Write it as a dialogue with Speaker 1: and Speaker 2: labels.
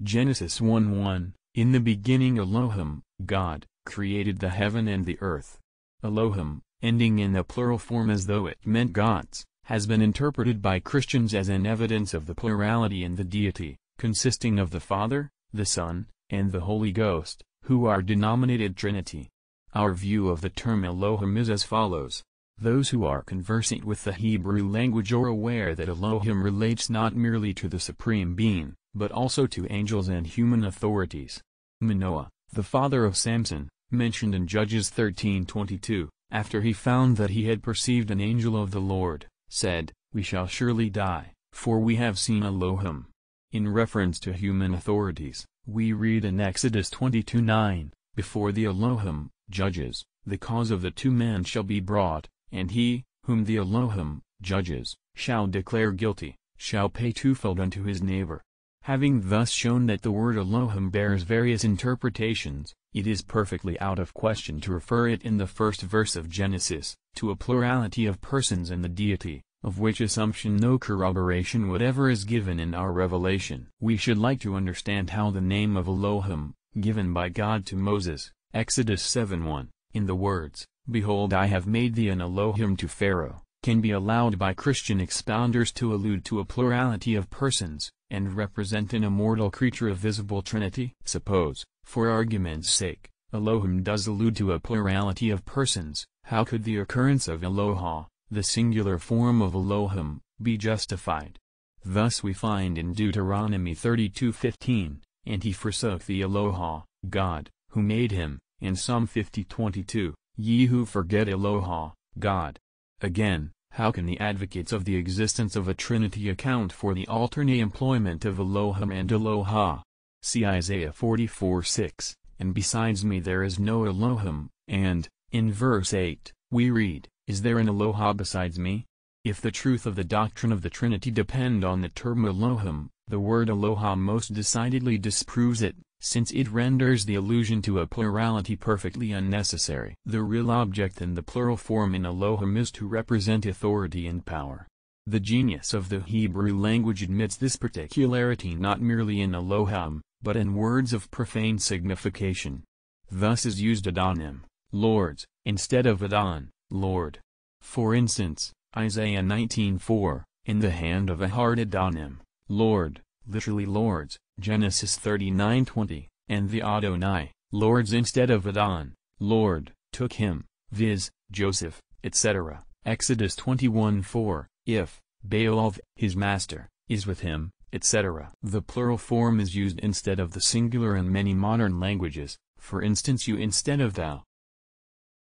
Speaker 1: Genesis 1:1, In the beginning Elohim, God, created the heaven and the earth. Elohim, ending in the plural form as though it meant gods, has been interpreted by Christians as an evidence of the plurality in the deity, consisting of the Father, the Son, and the Holy Ghost, who are denominated Trinity. Our view of the term Elohim is as follows. Those who are conversant with the Hebrew language are aware that Elohim relates not merely to the Supreme Being, but also to angels and human authorities. Manoah, the father of Samson, mentioned in Judges 13:22, after he found that he had perceived an angel of the Lord, said, "We shall surely die, for we have seen Elohim." In reference to human authorities, we read in Exodus 22:9, "Before the Elohim, judges, the cause of the two men shall be brought, and he, whom the Elohim, judges, shall declare guilty, shall pay twofold unto his neighbor." Having thus shown that the word Elohim bears various interpretations, it is perfectly out of question to refer it in the first verse of Genesis, to a plurality of persons in the deity, of which assumption no corroboration whatever is given in our revelation. We should like to understand how the name of Elohim, given by God to Moses, Exodus 7:1, in the words, "Behold I have made thee an Elohim to Pharaoh," can be allowed by Christian expounders to allude to a plurality of persons, and represent an immortal creature of visible Trinity. Suppose, for argument's sake, Elohim does allude to a plurality of persons, how could the occurrence of Eloha, the singular form of Elohim, be justified? Thus we find in Deuteronomy 32:15, "And he forsook the Eloha, God, who made him," in Psalm 50:22, "Ye who forget Eloha, God." Again, how can the advocates of the existence of a Trinity account for the alternate employment of Elohim and Eloha? See Isaiah 44:6, "And besides me there is no Elohim," and, in verse 8, we read, "Is there an Eloha besides me?" If the truth of the doctrine of the Trinity depend on the term Elohim, the word Eloha most decidedly disproves it, since it renders the allusion to a plurality perfectly unnecessary. The real object in the plural form in Elohim is to represent authority and power. The genius of the Hebrew language admits this particularity not merely in Elohim, but in words of profane signification. Thus is used Adonim, lords, instead of Adon, Lord. For instance, Isaiah 19:4, "In the hand of a hard Adonim, Lord," literally lords, Genesis 39:20, and the Adonai, lords instead of Adon, Lord, took him, viz., Joseph, etc., Exodus 21:4, "If, Baal, his master, is with him," etc. The plural form is used instead of the singular in many modern languages, for instance you instead of thou,